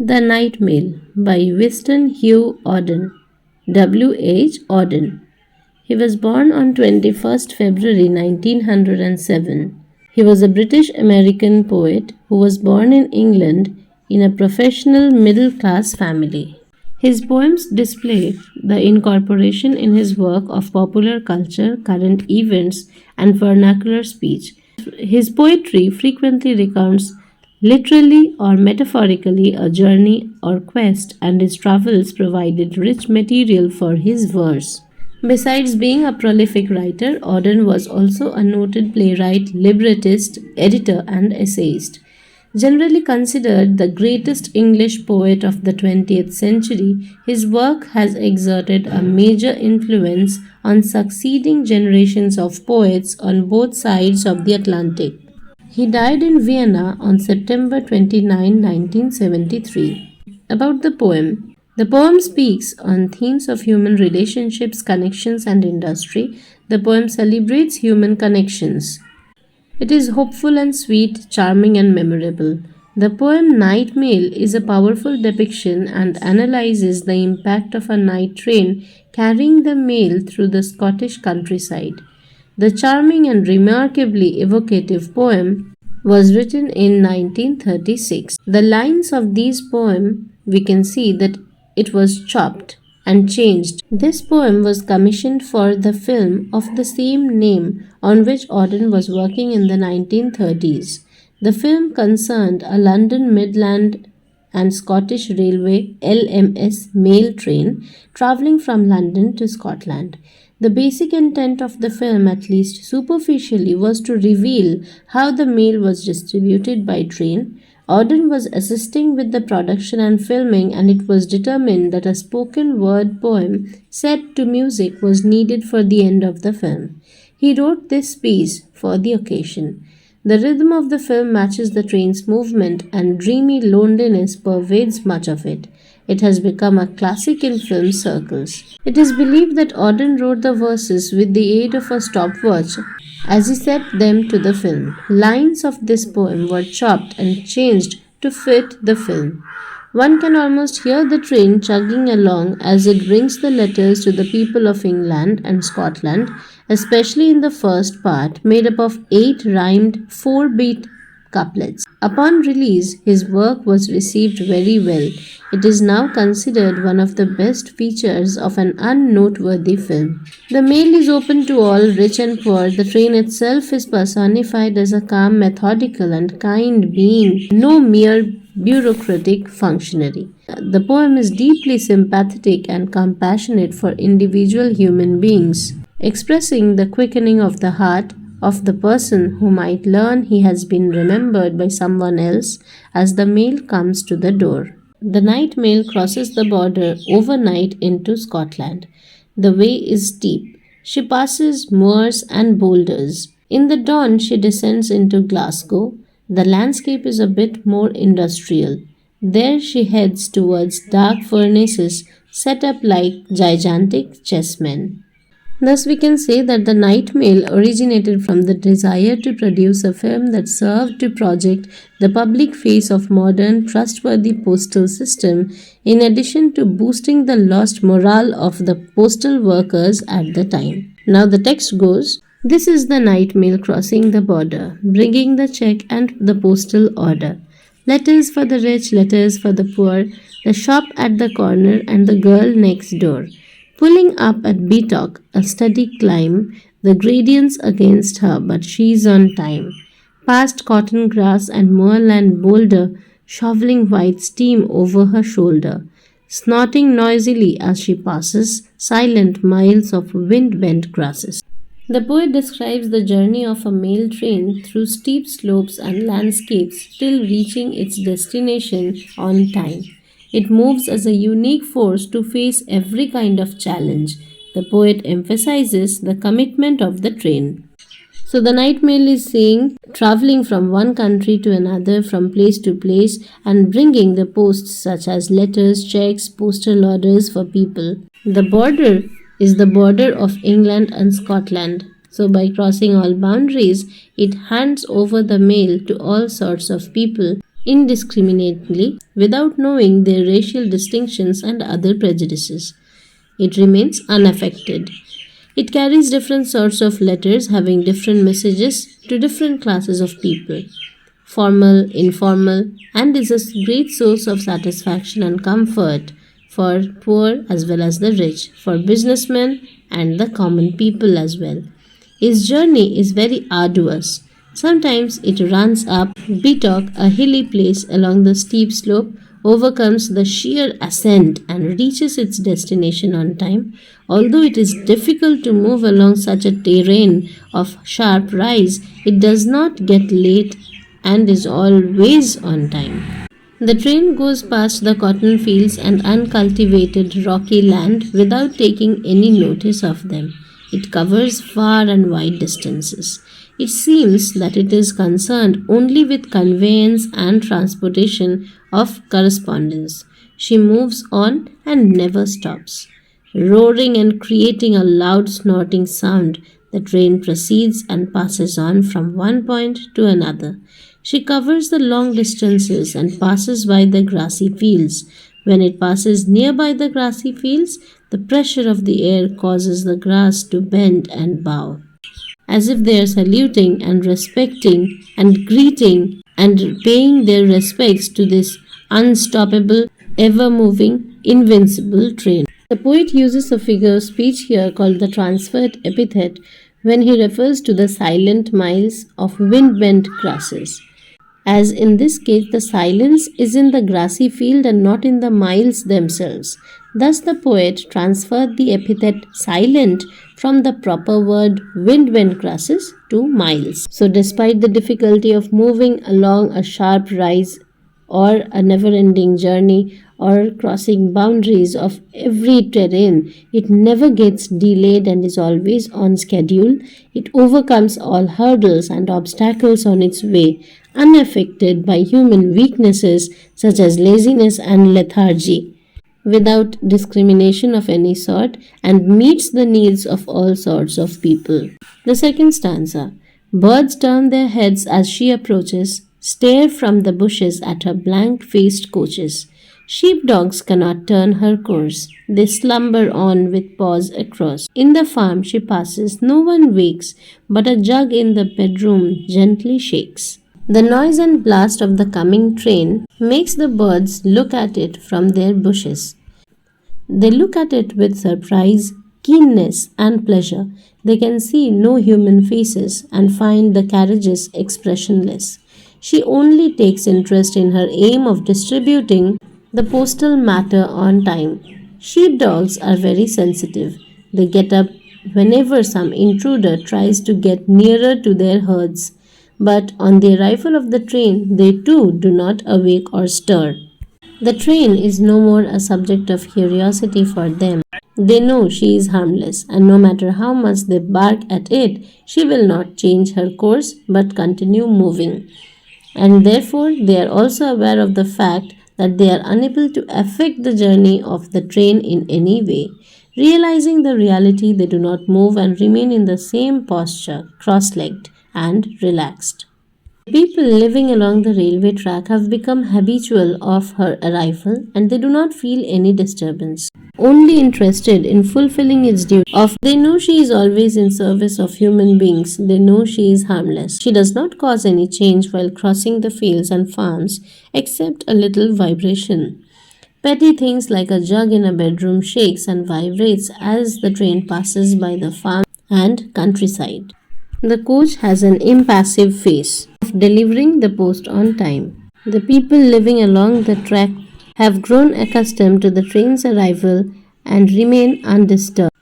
The Night Mail by Winston Hugh Auden, W H Auden. He was born on 21st February 1907. He was a British American poet who was born in England in a professional middle class family. His poems display the incorporation in his work of popular culture, current events, and vernacular speech. His poetry frequently recounts literally or metaphorically a journey or quest, and his travels provided rich material for his verse. Besides being a prolific writer, Auden was also a noted playwright, librettist, editor, and essayist. Generally considered the greatest English poet of the 20th century, his work has exerted a major influence on succeeding generations of poets on both sides of the Atlantic. He died in Vienna on September 29, 1973. About the poem. The poem speaks on themes of human relationships, connections, and industry. The poem celebrates human connections. It is hopeful and sweet, charming and memorable. The poem Night Mail is a powerful depiction and analyzes the impact of a night train carrying the mail through the Scottish countryside. The charming and remarkably evocative poem was written in 1936. The lines of this poem, we can see that it was chopped and changed. This poem was commissioned for the film of the same name on which Auden was working in the 1930s. The film concerned a London Midland and Scottish Railway LMS mail train travelling from London to Scotland. The basic intent of the film, at least superficially, was to reveal how the mail was distributed by train. Auden was assisting with the production and filming, and it was determined that a spoken word poem set to music was needed for the end of the film. He wrote this piece for the occasion. The rhythm of the film matches the train's movement, and dreamy loneliness pervades much of it. It has become a classic in film circles. It is believed that Auden wrote the verses with the aid of a stopwatch as he set them to the film. Lines of this poem were chopped and changed to fit the film. One can almost hear the train chugging along as it brings the letters to the people of England and Scotland, especially in the first part, made up of 8 rhymed 4-beat couplets. Upon release, his work was received very well. It is now considered one of the best features of an unnoteworthy film. The mail is open to all, rich and poor. The train itself is personified as a calm, methodical, and kind being, no mere bureaucratic functionary. The poem is deeply sympathetic and compassionate for individual human beings, expressing the quickening of the heart of the person who might learn he has been remembered by someone else as the mail comes to the door. The night mail crosses the border overnight into Scotland. The way is steep. She passes moors and boulders. In the dawn, she descends into Glasgow. The landscape is a bit more industrial. There she heads towards dark furnaces set up like gigantic chessmen. Thus, we can say that the Night Mail originated from the desire to produce a film that served to project the public face of modern, trustworthy postal system, in addition to boosting the lost morale of the postal workers at the time. Now, the text goes, "This is the night mail crossing the border, bringing the check and the postal order. Letters for the rich, letters for the poor, the shop at the corner and the girl next door. Pulling up at Beatock, a steady climb, the gradients against her, but she's on time. Past cotton grass and moorland boulder, shoveling white steam over her shoulder, snorting noisily as she passes silent miles of wind-bent grasses." The poet describes the journey of a mail train through steep slopes and landscapes till reaching its destination on time. It moves as a unique force to face every kind of challenge. The poet emphasizes the commitment of the train. So the night mail is saying traveling from one country to another, from place to place, and bringing the posts such as letters, checks, postal orders for people. The border is the border of England and Scotland. So by crossing all boundaries, it hands over the mail to all sorts of people indiscriminately without knowing their racial distinctions and other prejudices. It remains unaffected. It carries different sorts of letters having different messages to different classes of people, formal, informal, and is a great source of satisfaction and comfort for poor as well as the rich, for businessmen and the common people as well. His journey is very arduous. Sometimes it runs up Bitok, a hilly place along the steep slope, overcomes the sheer ascent and reaches its destination on time. Although it is difficult to move along such a terrain of sharp rise, it does not get late and is always on time. The train goes past the cotton fields and uncultivated rocky land without taking any notice of them. It covers far and wide distances. It seems that it is concerned only with conveyance and transportation of correspondence. She moves on and never stops. Roaring and creating a loud snorting sound, the train proceeds and passes on from one point to another. She covers the long distances and passes by the grassy fields. When it passes nearby the grassy fields, the pressure of the air causes the grass to bend and bow, as if they are saluting and respecting and greeting and paying their respects to this unstoppable, ever moving, invincible train. The poet uses a figure of speech here called the transferred epithet when he refers to the silent miles of wind-bent grasses. As in this case, the silence is in the grassy field and not in the miles themselves. Thus, the poet transferred the epithet silent from the proper word wind-bent grasses to miles. So, despite the difficulty of moving along a sharp rise or a never-ending journey or crossing boundaries of every terrain, it never gets delayed and is always on schedule. It overcomes all hurdles and obstacles on its way, unaffected by human weaknesses such as laziness and lethargy, without discrimination of any sort, and meets the needs of all sorts of people. The second stanza. Birds turn their heads as she approaches, stare from the bushes at her blank-faced coaches. Sheepdogs cannot turn her course. They slumber on with paws across. In the farm she passes, no one wakes, but a jug in the bedroom gently shakes. The noise and blast of the coming train makes the birds look at it from their bushes. They look at it with surprise, keenness, and pleasure. They can see no human faces and find the carriages expressionless. She only takes interest in her aim of distributing the postal matter on time. Sheepdogs are very sensitive. They get up whenever some intruder tries to get nearer to their herds. But on the arrival of the train, they too do not awake or stir. The train is no more a subject of curiosity for them. They know she is harmless, and no matter how much they bark at it, she will not change her course but continue moving. And therefore, they are also aware of the fact that they are unable to affect the journey of the train in any way. Realizing the reality, they do not move and remain in the same posture, cross-legged and relaxed. People living along the railway track have become habitual of her arrival and they do not feel any disturbance. Only interested in fulfilling its duty of they know she is always in service of human beings, they know she is harmless. She does not cause any change while crossing the fields and farms except a little vibration. Petty things like a jug in a bedroom shakes and vibrates as the train passes by the farm and countryside. The coach has an impassive face of delivering the post on time. The people living along the track have grown accustomed to the train's arrival and remain undisturbed.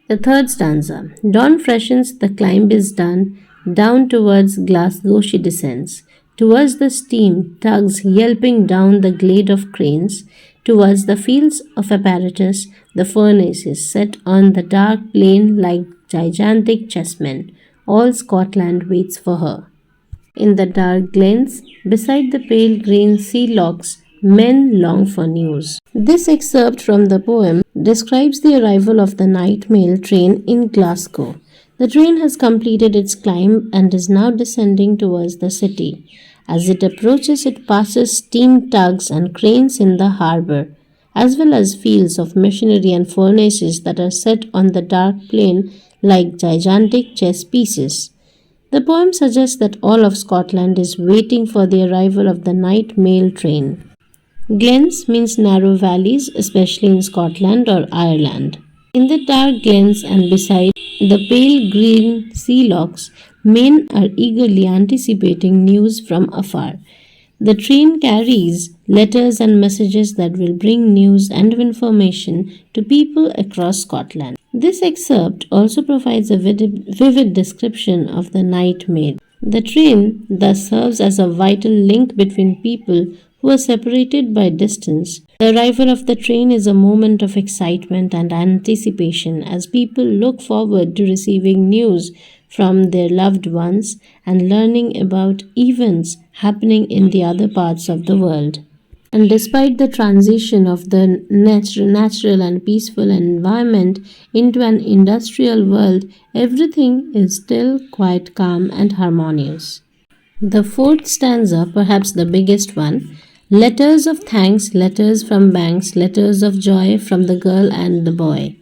The third stanza. Dawn freshens, the climb is done, down towards Glasgow she descends. Towards the steam tugs yelping down the glade of cranes, towards the fields of apparatus, the furnaces set on the dark plain like gigantic chessmen. All Scotland waits for her. In the dark glens, beside the pale green sea locks, men long for news. This excerpt from the poem describes the arrival of the night mail train in Glasgow. The train has completed its climb and is now descending towards the city. As it approaches, it passes steam tugs and cranes in the harbor, as well as fields of machinery and furnaces that are set on the dark plain like gigantic chess pieces. The poem suggests that all of Scotland is waiting for the arrival of the night mail train. Glens means narrow valleys, especially in Scotland or Ireland. In the dark glens and beside the pale green sea lochs, men are eagerly anticipating news from afar. The train carries letters and messages that will bring news and information to people across Scotland. This excerpt also provides a vivid description of the night mail. The train thus serves as a vital link between people who are separated by distance. The arrival of the train is a moment of excitement and anticipation as people look forward to receiving news from their loved ones and learning about events happening in the other parts of the world. And despite the transition of the natural and peaceful environment into an industrial world, everything is still quite calm and harmonious. The fourth stanza, perhaps the biggest one: letters of thanks, letters from banks, letters of joy from the girl and the boy.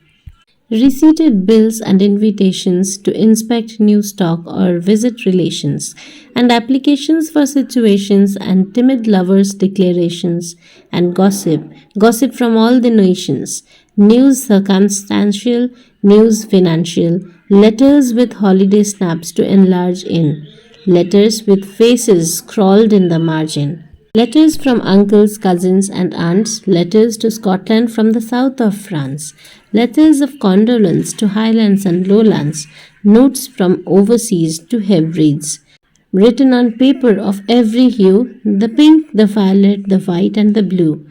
Receipted bills and invitations to inspect new stock or visit relations, and applications for situations and timid lovers' declarations, and gossip from all the nations, news circumstantial, news financial, letters with holiday snaps to enlarge in, letters with faces scrawled in the margin. Letters from uncles, cousins, and aunts, letters to Scotland from the south of France, letters of condolence to Highlands and Lowlands, notes from overseas to Hebrides, written on paper of every hue: the pink, the violet, the white, and the blue,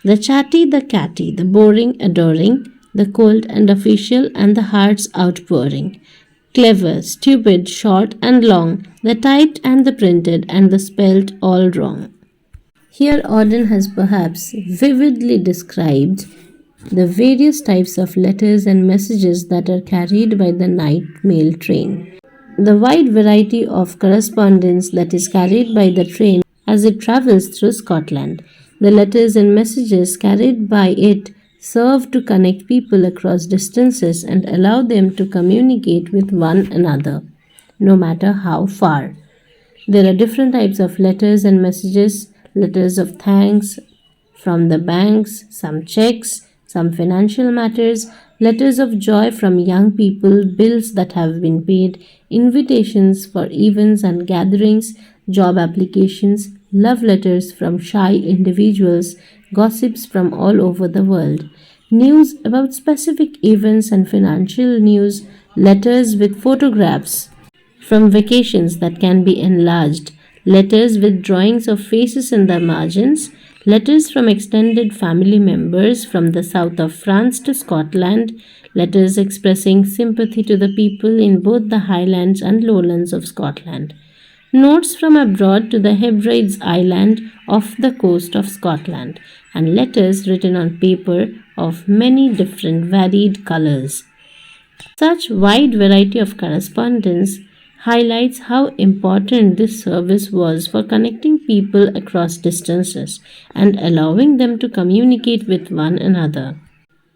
the chatty, the catty, the boring, adoring, the cold and official, and the heart's outpouring. Clever, stupid, short and long, the typed and the printed, and the spelt all wrong. Here Auden has perhaps vividly described the various types of letters and messages that are carried by the night mail train. The wide variety of correspondence that is carried by the train as it travels through Scotland. The letters and messages carried by it serve to connect people across distances and allow them to communicate with one another, no matter how far. There are different types of letters and messages: letters of thanks from the banks, some checks, some financial matters, letters of joy from young people, bills that have been paid, invitations for events and gatherings, job applications, love letters from shy individuals, gossips from all over the world, news about specific events and financial news, letters with photographs from vacations that can be enlarged, letters with drawings of faces in the margins, letters from extended family members from the south of France to Scotland, letters expressing sympathy to the people in both the Highlands and Lowlands of Scotland, notes from abroad to the Hebrides Island off the coast of Scotland, and letters written on paper of many different varied colors. Such wide variety of correspondence highlights how important this service was for connecting people across distances and allowing them to communicate with one another,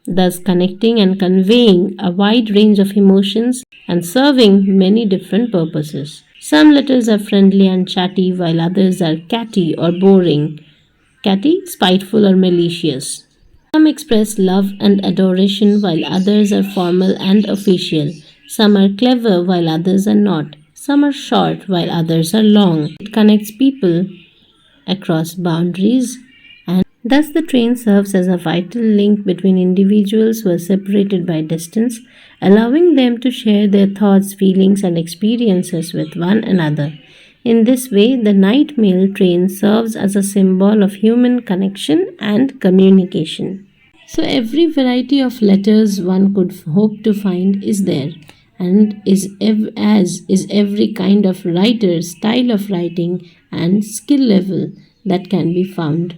thus connecting and conveying a wide range of emotions and serving many different purposes. Some letters are friendly and chatty, while others are catty or boring. Catty, spiteful or malicious. Some express love and adoration, while others are formal and official. Some are clever, while others are not. Some are short, while others are long. It connects people across boundaries, and thus the train serves as a vital link between individuals who are separated by distance, allowing them to share their thoughts, feelings, and experiences with one another. In this way, the night mail train serves as a symbol of human connection and communication. So, every variety of letters one could hope to find is there, and as is every kind of writer, style of writing, and skill level that can be found.